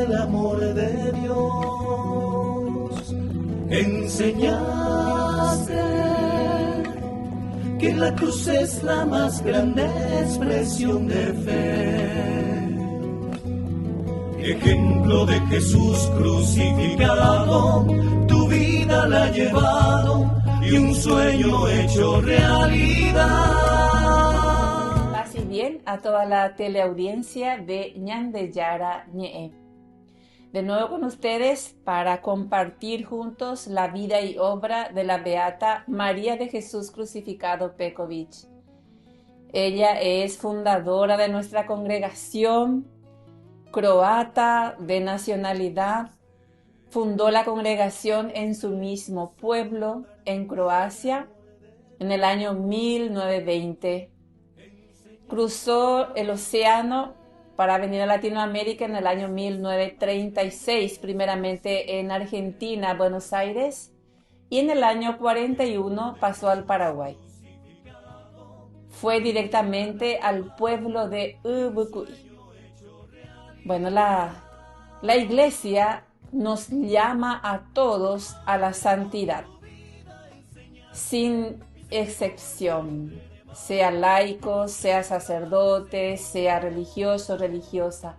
del amor de Dios. Enseñaste que la cruz es la más grande expresión de fe. Ejemplo de Jesús crucificado, tu vida la ha llevado y un sueño hecho realidad. Así bien a toda la teleaudiencia de Ñande Yara Ñe'e. De nuevo con ustedes para compartir juntos la vida y obra de la Beata María de Jesús Crucificado Pekovic. Ella es fundadora de nuestra congregación, croata de nacionalidad. Fundó la congregación en su mismo pueblo, en Croacia, en el año 1920. Cruzó el océano para venir a Latinoamérica en el año 1936, primeramente en Argentina, Buenos Aires, y en el año 41 pasó al Paraguay. Fue directamente al pueblo de Ubucuy. Bueno, la Iglesia nos llama a todos a la santidad, sin excepción, sea laico, sea sacerdote, sea religioso, religiosa.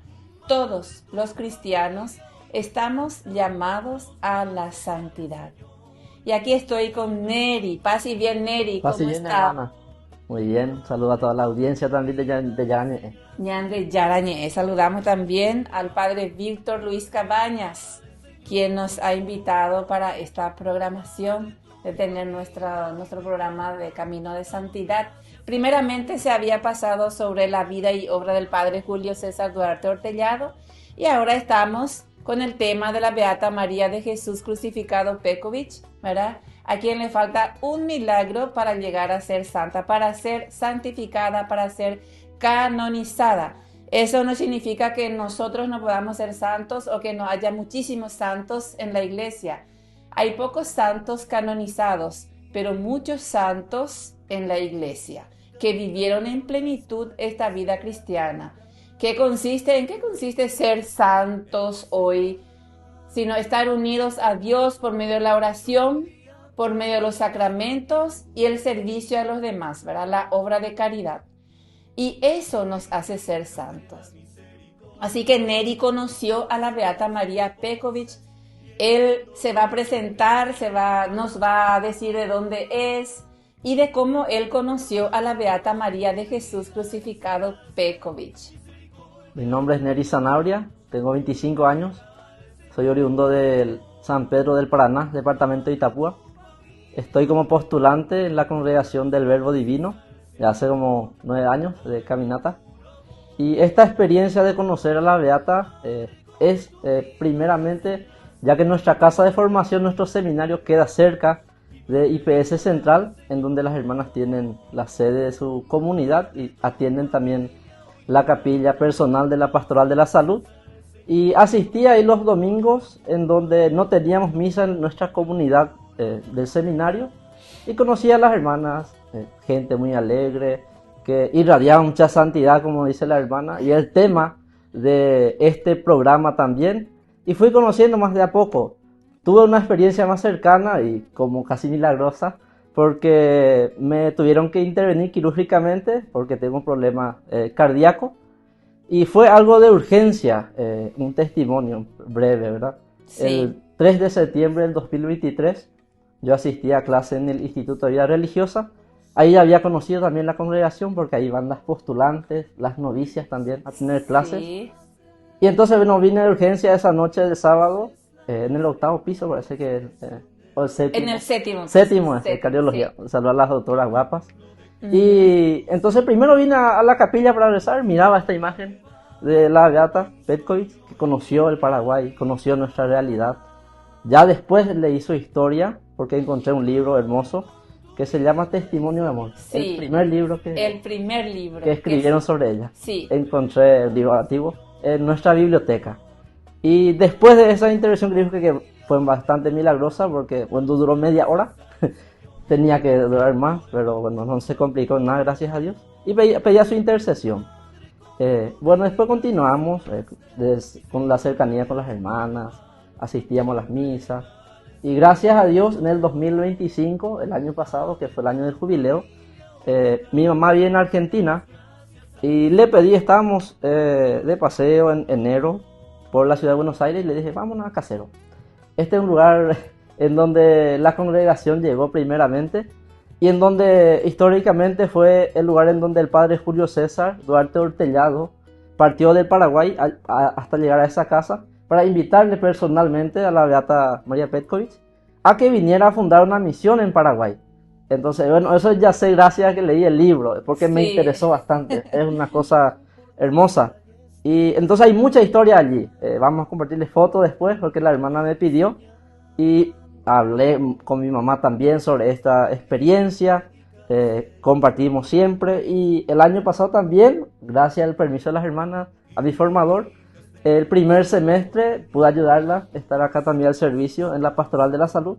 Todos los cristianos estamos llamados a la santidad. Y aquí estoy con Neri. Paz y bien, Neri, ¿cómo está? Hermana. Muy bien, saludo a toda la audiencia también de Yarañe. Ñande Yarañe. Saludamos también al padre Víctor Luis Cabañas, quien nos ha invitado para esta programación de tener nuestro programa de Camino de Santidad. Primeramente se había pasado sobre la vida y obra del padre Julio César Duarte Ortellado y ahora estamos con el tema de la Beata María de Jesús Crucificado Pekovic, ¿verdad? A quien le falta un milagro para llegar a ser santa, para ser santificada, para ser canonizada. Eso no significa que nosotros no podamos ser santos o que no haya muchísimos santos en la iglesia. Hay pocos santos canonizados, pero muchos santos en la iglesia que vivieron en plenitud esta vida cristiana. ¿En qué consiste ser santos hoy? Sino estar unidos a Dios por medio de la oración, por medio de los sacramentos y el servicio a los demás, ¿verdad? La obra de caridad. Y eso nos hace ser santos. Así que Neri conoció a la Beata María Pekovic. Él se va a presentar, nos va a decir de dónde es y de cómo él conoció a la Beata María de Jesús Crucificado Pekovic. Mi nombre es Neri Sanabria, tengo 25 años, soy oriundo de San Pedro del Paraná, departamento de Itapúa. Estoy como postulante en la congregación del Verbo Divino, ya hace como 9 años de caminata. Y esta experiencia de conocer a la Beata es primeramente, ya que nuestra casa de formación, nuestro seminario queda cerca de IPS Central, en donde las hermanas tienen la sede de su comunidad y atienden también la capilla personal de la Pastoral de la Salud. Y asistí ahí los domingos en donde no teníamos misa en nuestra comunidad del seminario y conocí a las hermanas, gente muy alegre, que irradiaba mucha santidad, como dice la hermana, y el tema de este programa también, y fui conociendo más de a poco. Tuve una experiencia más cercana y como casi milagrosa, porque me tuvieron que intervenir quirúrgicamente porque tengo un problema cardíaco, y fue algo de urgencia, un testimonio breve, ¿verdad? Sí. El 3 de septiembre del 2023 yo asistí a clase en el Instituto de Vida Religiosa. Ahí había conocido también la congregación porque ahí van las postulantes, las novicias también a tener clases. Sí. Y entonces bueno, vine de urgencia esa noche del sábado en el 8º piso, parece que o el séptimo. En el séptimo. Séptimo, cardiología. Sí. Saludar a las doctoras guapas. Y entonces primero vine a la capilla para rezar, miraba esta imagen de la Beata Pekovic, que conoció el Paraguay, conoció nuestra realidad. Ya después leí su historia, porque encontré un libro hermoso que se llama Testimonio de Amor. Sí, el primer libro que escribieron sobre ella. Sí. Encontré el libro antiguo en nuestra biblioteca. Y después de esa intervención clínica, que fue bastante milagrosa, porque cuando duró media hora, tenía que durar más, pero bueno, no se complicó nada, gracias a Dios. Y pedía su intercesión. Bueno, después continuamos con la cercanía con las hermanas, asistíamos a las misas. Y gracias a Dios, en el 2025, el año pasado, que fue el año del jubileo, mi mamá vive en Argentina y le pedí, estábamos de paseo en enero por la ciudad de Buenos Aires y le dije, vámonos a Casero. Este es un lugar en donde la congregación llegó primeramente y en donde históricamente fue el lugar en donde el padre Julio César Duarte Ortellado partió del Paraguay hasta llegar a esa casa para invitarle personalmente a la beata María Petkovic a que viniera a fundar una misión en Paraguay. Entonces, bueno, eso ya sé gracias a que leí el libro, porque me interesó bastante, es una cosa hermosa. Y entonces hay mucha historia allí, vamos a compartirles fotos después porque la hermana me pidió y hablé con mi mamá también sobre esta experiencia, compartimos siempre y el año pasado también, gracias al permiso de las hermanas, a mi formador, el primer semestre pude ayudarla, estar acá también al servicio en la Pastoral de la Salud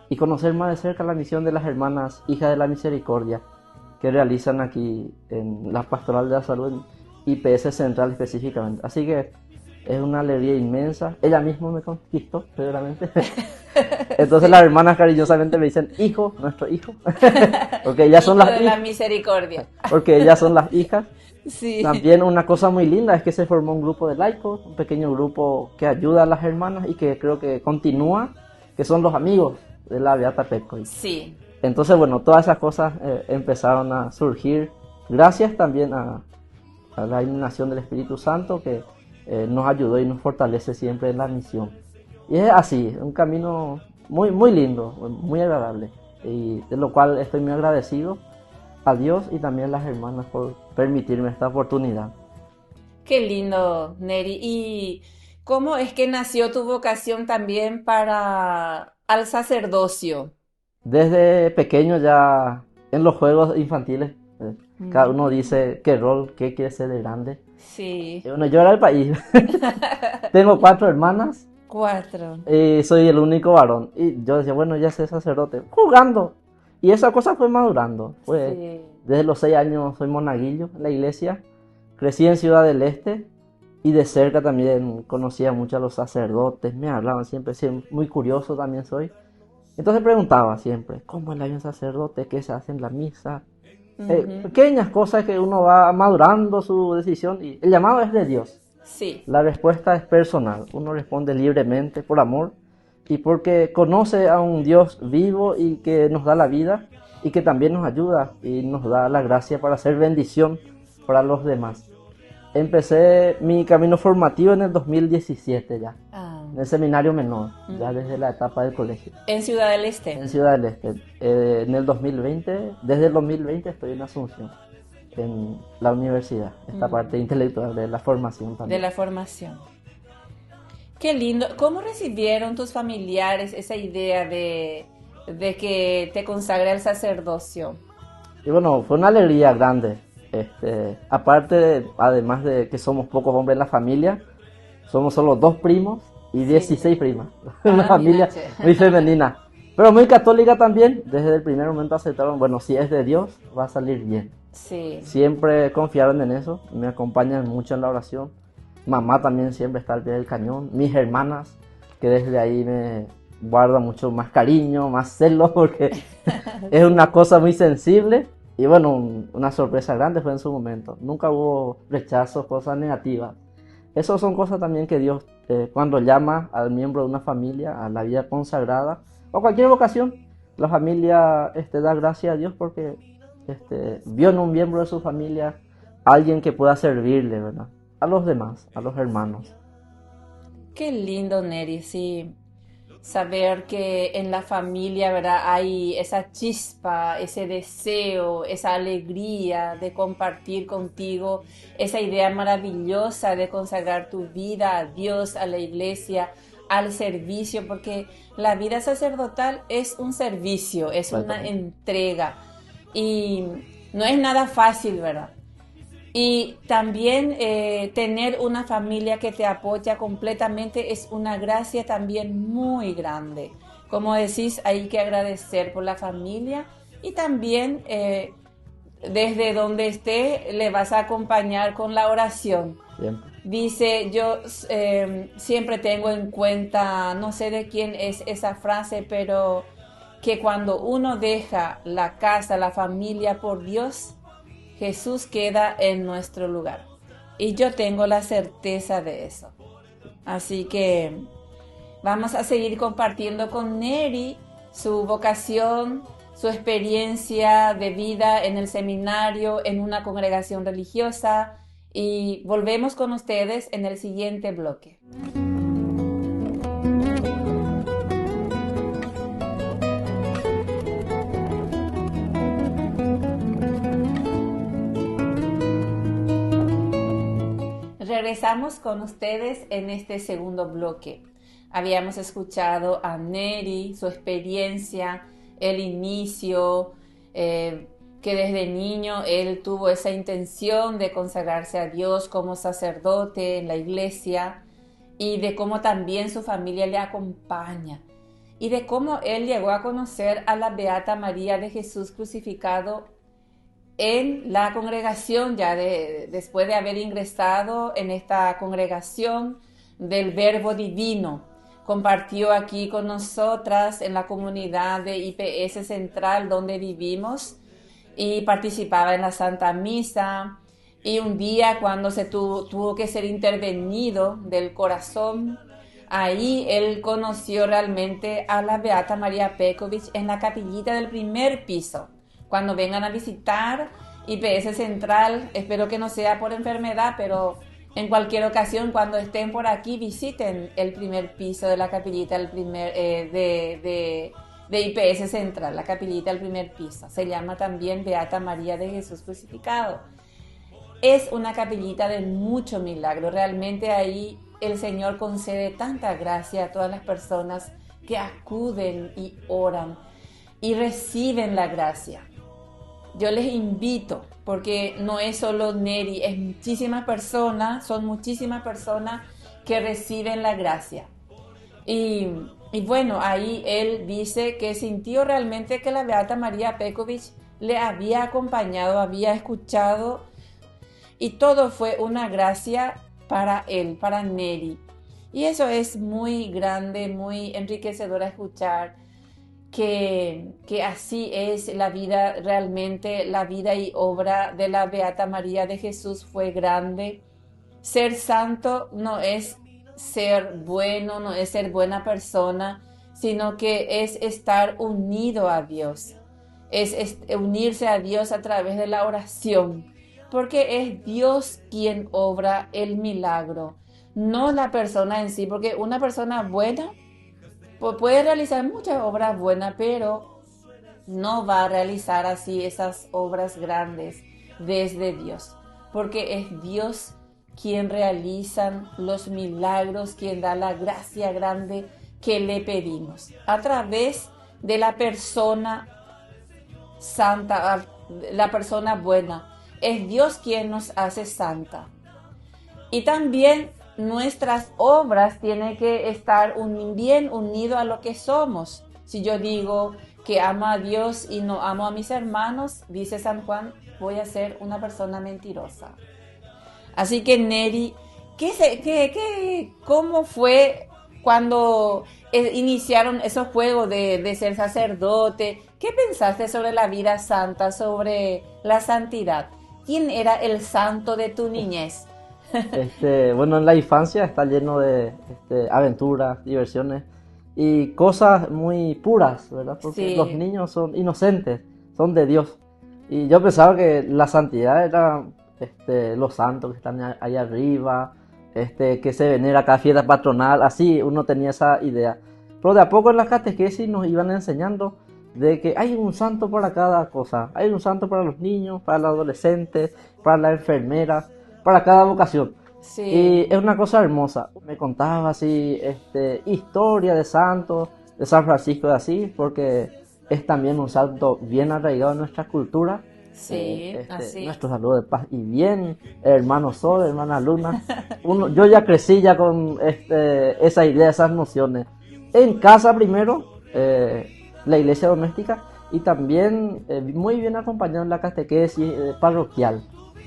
y conocer más de cerca la misión de las hermanas Hijas de la Misericordia que realizan aquí en la Pastoral de la Salud, en IPS Central específicamente. Así que es una alegría inmensa. Ella misma me conquistó, seguramente. Entonces las hermanas cariñosamente me dicen, hijo, nuestro hijo. Porque ellas son hijo las de la misericordia. Porque ellas son las hijas. Sí. También una cosa muy linda es que se formó un grupo de laicos, un pequeño grupo que ayuda a las hermanas y que creo que continúa, que son los amigos de la beata Petkovic. Sí. Entonces, bueno, todas esas cosas empezaron a surgir gracias también a la iluminación del Espíritu Santo que nos ayudó y nos fortalece siempre en la misión. Y es así, un camino muy, muy lindo, muy agradable, y de lo cual estoy muy agradecido a Dios y también a las hermanas por permitirme esta oportunidad. Qué lindo, Neri. ¿Y cómo es que nació tu vocación también al sacerdocio? Desde pequeño ya en los juegos infantiles, cada uno dice qué rol, qué quiere ser de grande. Sí. Y bueno, yo era el país. Tengo 4 hermanas. 4. Y soy el único varón. Y yo decía, bueno, ya soy sacerdote. Jugando. Y esa cosa fue madurando. Sí. Desde los 6 años soy monaguillo en la iglesia. Crecí en Ciudad del Este. Y de cerca también conocía mucho a los sacerdotes. Me hablaban siempre muy curioso también soy. Entonces preguntaba siempre, ¿cómo es la vida de un sacerdote? ¿Qué se hace en la misa? Pequeñas cosas que uno va madurando su decisión. Y el llamado es de Dios. Sí. La respuesta es personal. Uno responde libremente por amor y porque conoce a un Dios vivo y que nos da la vida y que también nos ayuda y nos da la gracia para hacer bendición para los demás. Empecé mi camino formativo en el 2017 ya, en el seminario menor, ya desde la etapa del colegio. ¿En Ciudad del Este? En Ciudad del Este. En el 2020, desde el 2020 estoy en Asunción, en la universidad, esta parte intelectual de la formación también. De la formación. Qué lindo. ¿Cómo recibieron tus familiares esa idea de que te consagre al sacerdocio? Y bueno, fue una alegría grande. Aparte, además de que somos pocos hombres en la familia, somos solo 2 primos y 16 primas. Una familia muy femenina, pero muy católica también. Desde el primer momento aceptaron, bueno, si es de Dios, va a salir bien. Sí. Siempre confiaron en eso, me acompañan mucho en la oración. Mamá también siempre está al pie del cañón. Mis hermanas, que desde ahí me guardan mucho más cariño, más celo, porque es una cosa muy sensible. Y bueno, una sorpresa grande fue en su momento. Nunca hubo rechazos, cosas negativas. Esas son cosas también que Dios, cuando llama al miembro de una familia a la vida consagrada, o cualquier vocación, la familia da gracias a Dios porque vio en un miembro de su familia a alguien que pueda servirle, ¿verdad? A los demás, a los hermanos. Qué lindo, Neri, sí. Saber que en la familia, ¿verdad? Hay esa chispa, ese deseo, esa alegría de compartir contigo, esa idea maravillosa de consagrar tu vida a Dios, a la iglesia, al servicio, porque la vida sacerdotal es un servicio, es una entrega y no es nada fácil, ¿verdad? Y también tener una familia que te apoya completamente es una gracia también muy grande. Como decís, hay que agradecer por la familia y también desde donde esté, le vas a acompañar con la oración. Siempre. Dice, yo siempre tengo en cuenta, no sé de quién es esa frase, pero que cuando uno deja la casa, la familia por Dios, Jesús queda en nuestro lugar. Y yo tengo la certeza de eso. Así que vamos a seguir compartiendo con Neri su vocación, su experiencia de vida en el seminario, en una congregación religiosa. Y volvemos con ustedes en el siguiente bloque. Regresamos con ustedes en este segundo bloque. Habíamos escuchado a Neri, su experiencia, el inicio, que desde niño él tuvo esa intención de consagrarse a Dios como sacerdote en la iglesia, y de cómo también su familia le acompaña, y de cómo él llegó a conocer a la Beata María de Jesús crucificado en la congregación, ya después de haber ingresado en esta congregación del Verbo Divino. Compartió aquí con nosotras en la comunidad de IPS Central donde vivimos, y participaba en la Santa Misa. Y un día, cuando se tuvo que ser intervenido del corazón, ahí él conoció realmente a la Beata María Pekovic en la capillita del primer piso. Cuando vengan a visitar IPS Central, espero que no sea por enfermedad, pero en cualquier ocasión, cuando estén por aquí, visiten el primer piso de la capillita de IPS Central, la capillita del primer piso. Se llama también Beata María de Jesús Crucificado. Es una capillita de mucho milagro. Realmente ahí el Señor concede tanta gracia a todas las personas que acuden y oran y reciben la gracia. Yo les invito, porque no es solo Neri, es son muchísimas personas que reciben la gracia. Y bueno, ahí él dice que sintió realmente que la Beata María Pekovic le había acompañado, había escuchado, y todo fue una gracia para él, para Neri. Y eso es muy grande, muy enriquecedor a escuchar, que así es la vida, realmente la vida y obra de la Beata María de Jesús fue grande. Ser santo no es ser bueno, no es ser buena persona, sino que es estar unido a Dios, es unirse a Dios a través de la oración, porque es Dios quien obra el milagro, no la persona en sí, porque una persona buena puede realizar muchas obras buenas, pero no va a realizar así esas obras grandes desde Dios, porque es Dios quien realiza los milagros, quien da la gracia grande que le pedimos a través de la persona santa, la persona buena. Es Dios quien nos hace santa. Y también nuestras obras tienen que estar bien unido a lo que somos. Si yo digo que amo a Dios y no amo a mis hermanos, dice San Juan, voy a ser una persona mentirosa. Así que Neri, ¿cómo fue cuando iniciaron esos juegos de ser sacerdote? ¿Qué pensaste sobre la vida santa, sobre la santidad? ¿Quién era el santo de tu niñez? Bueno, en la infancia está lleno de aventuras, diversiones y cosas muy puras, ¿verdad? Porque Sí. los niños son inocentes, son de Dios. Y yo pensaba que la santidad era los santos que están ahí arriba, que se venera cada fiesta patronal, así uno tenía esa idea. Pero de a poco en las catequesis nos iban enseñando de que hay un santo para cada cosa. Hay un santo para los niños, para los adolescentes, para las enfermeras, para cada vocación. Sí. Y es una cosa hermosa. Me contaba así historia de santos, de San Francisco de Asís, porque es también un santo bien arraigado en nuestra cultura. Sí, así. Nuestro saludo de paz y bien, hermano Sol, hermana Luna. Yo ya crecí ya con esa idea, esas nociones. En casa primero, la iglesia doméstica, y también muy bien acompañado en la catequesis parroquial,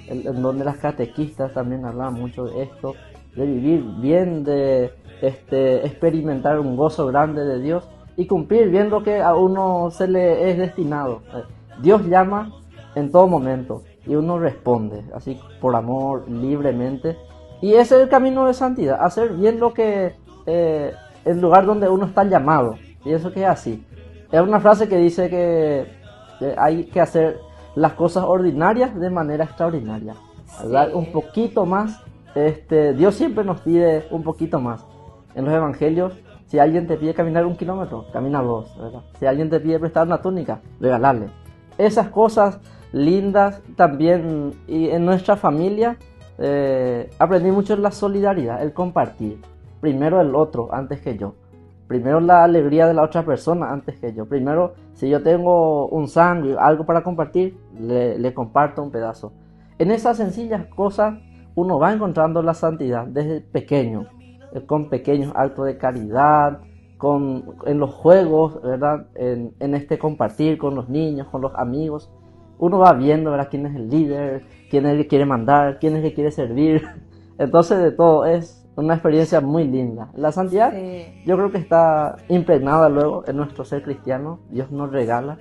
en donde las catequistas también hablaban mucho de esto, de vivir bien, de experimentar un gozo grande de Dios y cumplir bien lo que a uno se le es destinado. Dios llama en todo momento y uno responde, así por amor, libremente. Y ese es el camino de santidad, hacer bien lo que el lugar donde uno está llamado. Y eso que es así. Es una frase que dice que hay que hacer las cosas ordinarias de manera extraordinaria. Dar un poquito más. Dios siempre nos pide un poquito más. En los evangelios, si alguien te pide caminar 1 kilómetro, camina 2, ¿verdad? Si alguien te pide prestar una túnica, regalarle. Esas cosas lindas también. Y en nuestra familia aprendí mucho la solidaridad, el compartir. Primero el otro antes que yo. Primero la alegría de la otra persona antes que yo. Primero, si yo tengo un sándwich, algo para compartir, le comparto un pedazo. En esas sencillas cosas uno va encontrando la santidad desde pequeño, con pequeños actos de caridad, en los juegos, ¿verdad? En este compartir con los niños, con los amigos. Uno va viendo, ¿verdad?, quién es el líder, quién es el que quiere mandar, quién es el que quiere servir. Entonces, de todo es una experiencia muy linda. La santidad, yo creo que está impregnada luego en nuestro ser cristiano. Dios nos regala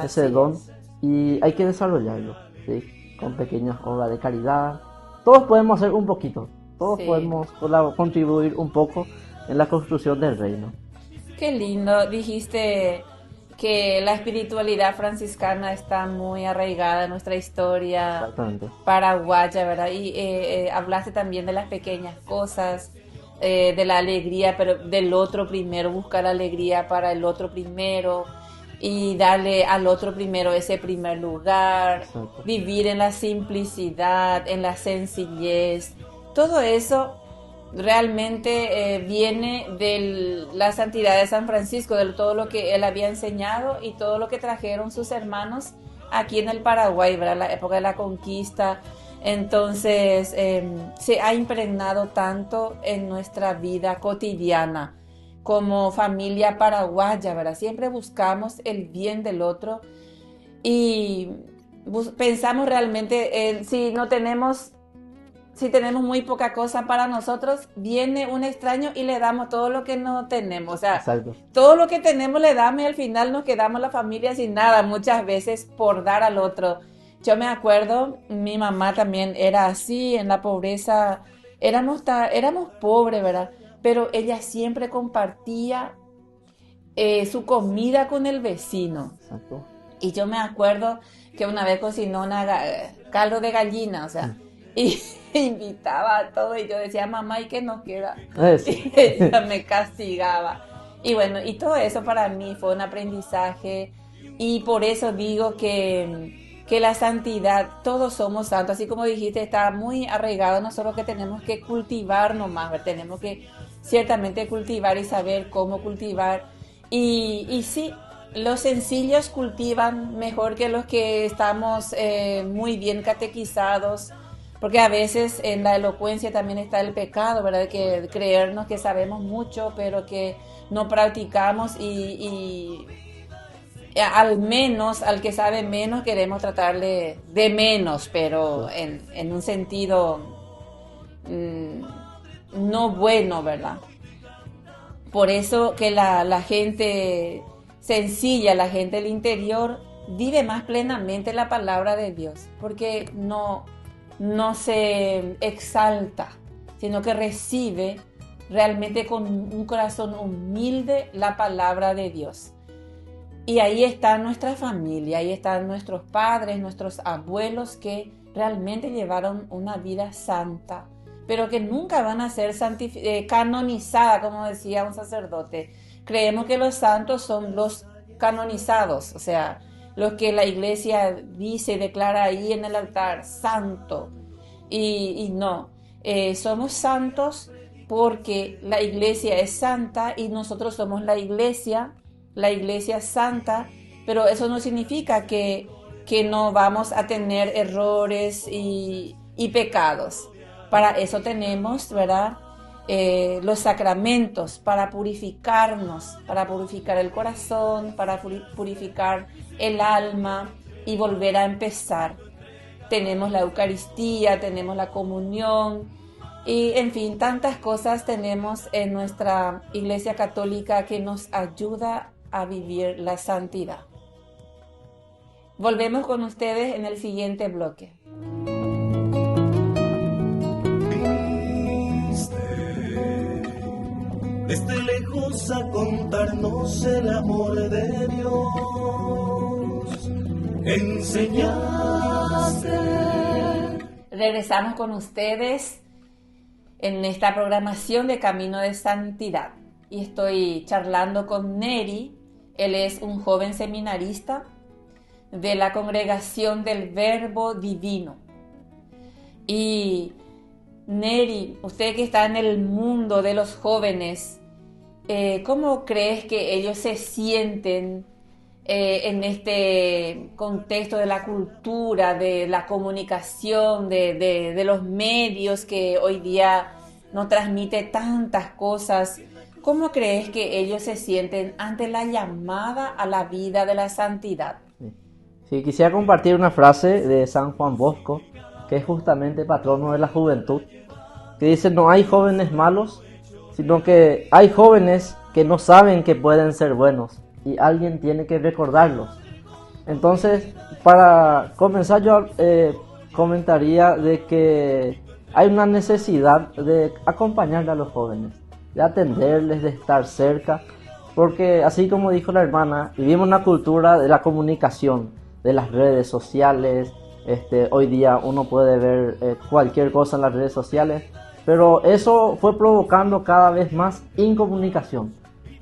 ese don y hay que desarrollarlo, ¿sí? Con pequeñas obras de caridad. Todos podemos hacer un poquito, todos podemos contribuir un poco en la construcción del reino. Qué lindo, dijiste que la espiritualidad franciscana está muy arraigada en nuestra historia paraguaya, ¿verdad? Y hablaste también de las pequeñas cosas, de la alegría, pero del otro primero, buscar alegría para el otro primero y darle al otro primero ese primer lugar, vivir en la simplicidad, en la sencillez. Todo eso realmente viene de la santidad de San Francisco, de todo lo que él había enseñado y todo lo que trajeron sus hermanos aquí en el Paraguay, ¿verdad? La época de la conquista. Entonces se ha impregnado tanto en nuestra vida cotidiana como familia paraguaya, ¿verdad? Siempre buscamos el bien del otro y pensamos realmente si tenemos muy poca cosa para nosotros, viene un extraño y le damos todo lo que no tenemos. O sea, todo lo que tenemos le damos y al final nos quedamos la familia sin nada, muchas veces por dar al otro. Yo me acuerdo, mi mamá también era así, en la pobreza, éramos pobres, ¿verdad? Pero ella siempre compartía su comida con el vecino. Y yo me acuerdo que una vez cocinó caldo de gallina, o sea, y invitaba a todo y yo decía, mamá, ¿y qué nos queda? Y ella me castigaba. Y bueno, y todo eso para mí fue un aprendizaje y por eso digo que la santidad, todos somos santos, así como dijiste, está muy arraigado nosotros que tenemos que cultivar nomás, ¿verdad? Tenemos que ciertamente cultivar y saber cómo cultivar y sí, los sencillos cultivan mejor que los que estamos muy bien catequizados. Porque a veces en la elocuencia también está el pecado, ¿verdad? De que creernos que sabemos mucho, pero que no practicamos y al menos, al que sabe menos, queremos tratarle de menos, pero en un sentido no bueno, ¿verdad? Por eso que la gente sencilla, la gente del interior, vive más plenamente la palabra de Dios, porque no se exalta, sino que recibe realmente con un corazón humilde la palabra de Dios. Y ahí está nuestra familia, ahí están nuestros padres, nuestros abuelos que realmente llevaron una vida santa, pero que nunca van a ser canonizadas, como decía un sacerdote. Creemos que los santos son los canonizados, o sea, los que la iglesia dice, declara ahí en el altar, santo. Y no, somos santos porque la iglesia es santa y nosotros somos la iglesia santa, pero eso no significa que no vamos a tener errores y pecados. Para eso tenemos, ¿verdad?, los sacramentos para purificarnos, para purificar el corazón, para purificar el alma y volver a empezar. Tenemos la Eucaristía, tenemos la comunión y, en fin, tantas cosas tenemos en nuestra Iglesia Católica que nos ayuda a vivir la santidad. Volvemos con ustedes en el siguiente bloque. Desde lejos a contarnos el amor de Dios, enseñaste. Regresamos con ustedes en esta programación de Camino de Santidad y estoy charlando con Neri. Él es un joven seminarista de la Congregación del Verbo Divino. Y Neri, usted que está en el mundo de los jóvenes, ¿cómo crees que ellos se sienten en este contexto de la cultura, de la comunicación, de los medios que hoy día nos transmite tantas cosas? ¿Cómo crees que ellos se sienten ante la llamada a la vida de la santidad? Sí, quisiera compartir una frase de San Juan Bosco, que es justamente patrono de la juventud, que dice: no hay jóvenes malos, sino que hay jóvenes que no saben que pueden ser buenos y alguien tiene que recordarlos. Entonces, para comenzar, yo comentaría de que hay una necesidad de acompañar a los jóvenes, de atenderles, de estar cerca, porque así como dijo la hermana, vivimos una cultura de la comunicación, de las redes sociales. Hoy día uno puede ver cualquier cosa en las redes sociales, pero eso fue provocando cada vez más incomunicación.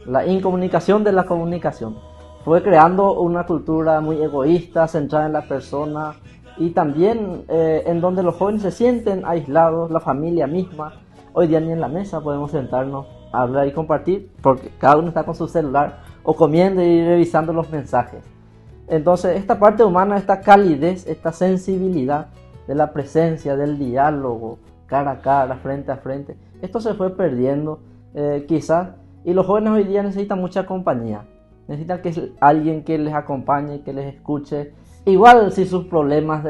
La incomunicación de la comunicación fue creando una cultura muy egoísta, centrada en la persona, y también en donde los jóvenes se sienten aislados, la familia misma. Hoy día ni en la mesa podemos sentarnos a hablar y compartir, porque cada uno está con su celular o comiendo y revisando los mensajes. Entonces, esta parte humana, esta calidez, esta sensibilidad de la presencia, del diálogo, cara a cara, frente a frente, esto se fue perdiendo quizás, y los jóvenes hoy día necesitan mucha compañía, necesitan que alguien que les acompañe, que les escuche, igual si sus problemas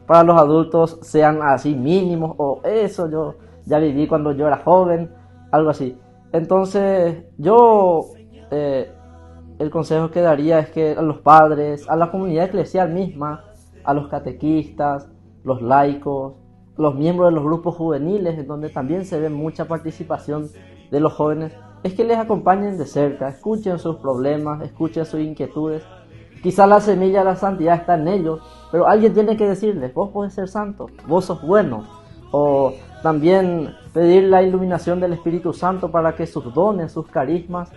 para los adultos sean así mínimos, o eso yo ya viví cuando yo era joven, algo así. Entonces yo el consejo que daría es que a los padres, a la comunidad eclesial misma, a los catequistas, los laicos, los miembros de los grupos juveniles, en donde también se ve mucha participación de los jóvenes, es que les acompañen de cerca, escuchen sus problemas, escuchen sus inquietudes. Quizá la semilla de la santidad está en ellos, pero alguien tiene que decirles: vos podés ser santo, vos sos bueno. O también pedir la iluminación del Espíritu Santo para que sus dones, sus carismas,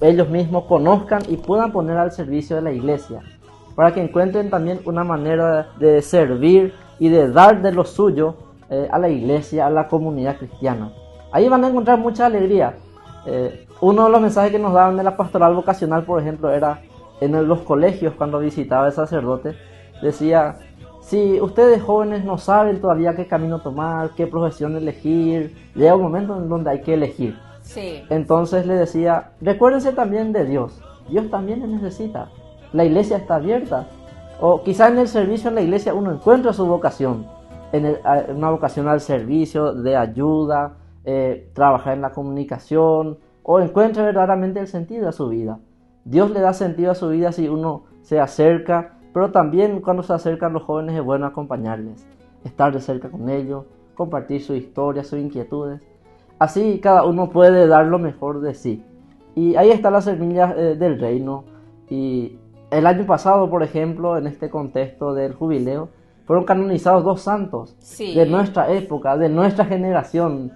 ellos mismos conozcan y puedan poner al servicio de la iglesia, para que encuentren también una manera de servir y de dar de lo suyo a la iglesia, a la comunidad cristiana. Ahí van a encontrar mucha alegría. Uno de los mensajes que nos daban de la pastoral vocacional, por ejemplo, era en los colegios, cuando visitaba el sacerdote, decía: si ustedes jóvenes no saben todavía qué camino tomar, qué profesión elegir, llega un momento en donde hay que elegir. Sí. Entonces le decía: recuérdense también de Dios. Dios también les necesita. La iglesia está abierta. O quizá en el servicio en la iglesia uno encuentra su vocación. Una vocación al servicio, de ayuda, trabajar en la comunicación, o encuentra verdaderamente el sentido a su vida. Dios le da sentido a su vida si uno se acerca, pero también cuando se acercan los jóvenes es bueno acompañarles, estar de cerca con ellos, compartir su historia, sus inquietudes. Así cada uno puede dar lo mejor de sí. Y ahí está la semilla del reino. Y el año pasado, por ejemplo, en este contexto del jubileo, fueron canonizados 2 santos de nuestra época, de nuestra generación.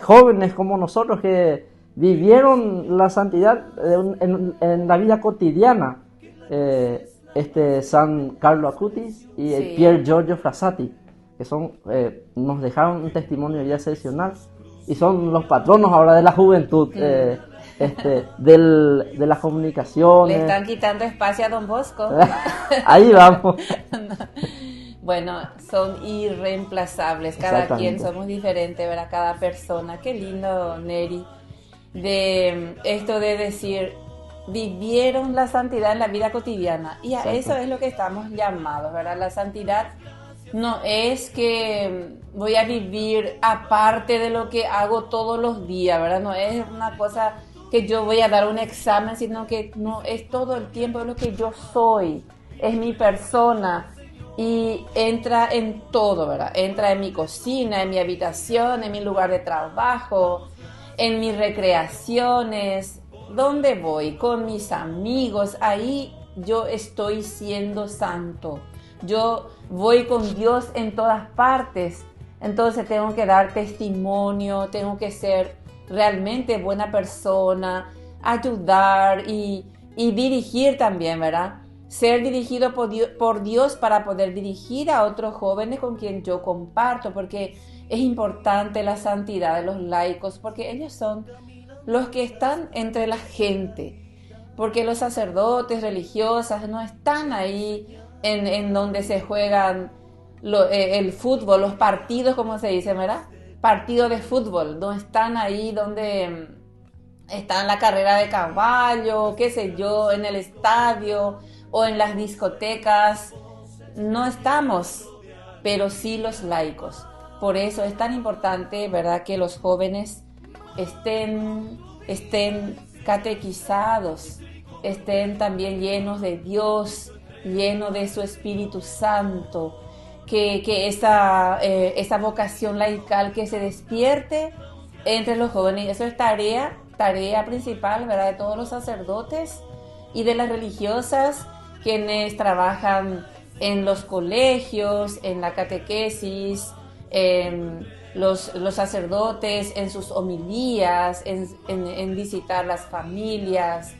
Jóvenes como nosotros que vivieron la santidad en la vida cotidiana. San Carlo Acutis y Pier Giorgio Frassati, que nos dejaron un testimonio ya excepcional y son los patronos ahora de la juventud, de las comunicaciones. Le están quitando espacio a Don Bosco. Ahí vamos. Bueno, son irreemplazables, cada quien somos diferentes, ¿verdad? Cada persona. Qué lindo, Neri, de esto de decir, vivieron la santidad en la vida cotidiana, y a Exacto. eso es lo que estamos llamados, ¿verdad? La santidad no es que voy a vivir aparte de lo que hago todos los días, ¿verdad? No es una cosa que yo voy a dar un examen, sino que no es todo el tiempo de lo que yo soy, es mi persona. Y entra en todo, ¿verdad? Entra en mi cocina, en mi habitación, en mi lugar de trabajo, en mis recreaciones, donde voy con mis amigos, ahí yo estoy siendo santo. Yo voy con Dios en todas partes, entonces tengo que dar testimonio, tengo que ser realmente buena persona, ayudar y dirigir también, ¿verdad? Ser dirigido por Dios para poder dirigir a otros jóvenes con quien yo comparto, porque es importante la santidad de los laicos, porque ellos son los que están entre la gente, porque los sacerdotes religiosas no están ahí en donde se juegan el fútbol, los partidos, como se dice, ¿verdad? Partidos de fútbol, no están ahí donde está en la carrera de caballo, qué sé yo, en el estadio o en las discotecas. No estamos, pero sí los laicos. Por eso es tan importante, ¿verdad?, que los jóvenes estén catequizados, estén también llenos de Dios, llenos de su Espíritu Santo, que esa vocación laical que se despierte entre los jóvenes. Eso es tarea principal, ¿verdad?, de todos los sacerdotes y de las religiosas, quienes trabajan en los colegios, en la catequesis, los sacerdotes en sus homilías, en visitar las familias,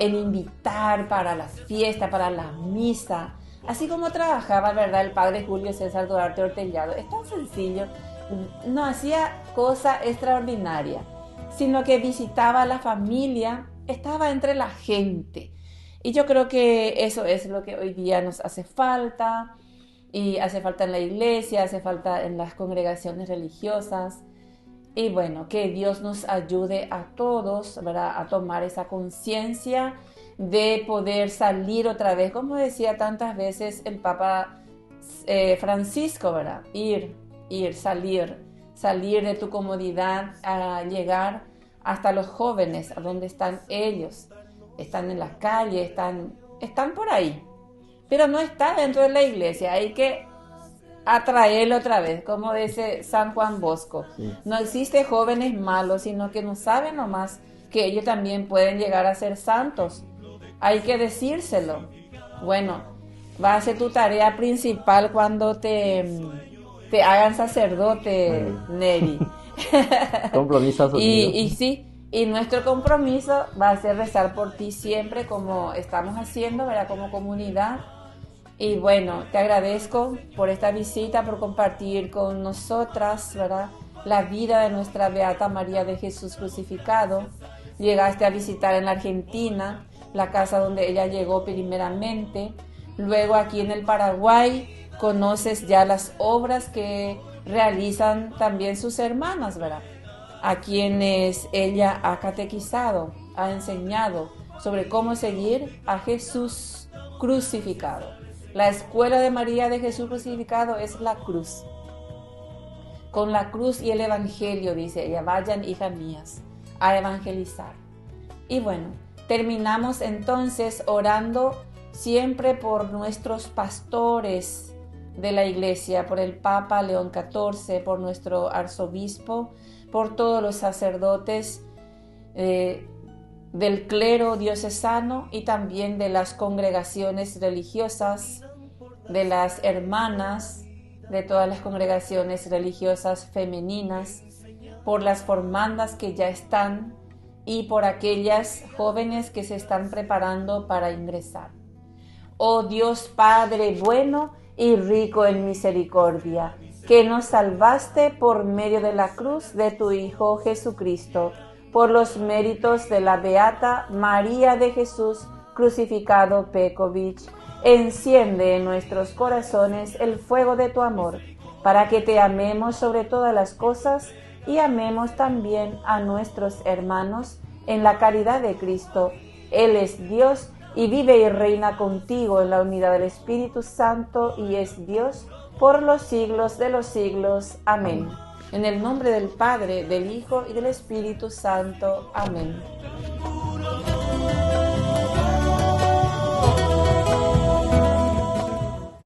en invitar para las fiestas, para la misa. Así como trabajaba, ¿verdad?, el padre Julio César Duarte Ortellado. Es tan sencillo, no hacía cosa extraordinaria, sino que visitaba a la familia, estaba entre la gente. Y yo creo que eso es lo que hoy día nos hace falta, y hace falta en la iglesia, hace falta en las congregaciones religiosas. Y bueno, que Dios nos ayude a todos, ¿verdad?, a tomar esa conciencia de poder salir otra vez, como decía tantas veces el Papa Francisco, ¿verdad? Salir de tu comodidad, a llegar hasta los jóvenes, a donde están ellos. Están en la calle, están por ahí, pero no está dentro de la iglesia. Hay que atraerlo otra vez, como dice San Juan Bosco. Sí. No existe jóvenes malos, sino que no saben nomás que ellos también pueden llegar a ser santos. Hay que decírselo. Bueno, va a ser tu tarea principal cuando te hagan sacerdote, Neri. Compromiso y sí. Y nuestro compromiso va a ser rezar por ti siempre, como estamos haciendo, ¿verdad?, como comunidad. Y bueno, te agradezco por esta visita, por compartir con nosotras, ¿verdad?, la vida de nuestra Beata María de Jesús Crucificado. Llegaste a visitar en la Argentina, la casa donde ella llegó primeramente. Luego aquí en el Paraguay conoces ya las obras que realizan también sus hermanas, ¿verdad?, a quienes ella ha catequizado, ha enseñado sobre cómo seguir a Jesús crucificado. La escuela de María de Jesús crucificado es la cruz. Con la cruz y el evangelio, dice ella, vayan, hijas mías, a evangelizar. Y bueno, terminamos entonces orando siempre por nuestros pastores de la iglesia, por el Papa León XIV, por nuestro arzobispo, por todos los sacerdotes del clero diocesano y también de las congregaciones religiosas, de las hermanas, de todas las congregaciones religiosas femeninas, por las formandas que ya están y por aquellas jóvenes que se están preparando para ingresar. Oh Dios Padre bueno y rico en misericordia, que nos salvaste por medio de la cruz de tu Hijo Jesucristo, por los méritos de la Beata María de Jesús crucificado Pekovich, Enciende en nuestros corazones el fuego de tu amor, para que te amemos sobre todas las cosas y amemos también a nuestros hermanos en la caridad de Cristo. Él es Dios y vive y reina contigo en la unidad del Espíritu Santo y es Dios por los siglos de los siglos. Amén. En el nombre del Padre, del Hijo y del Espíritu Santo. Amén.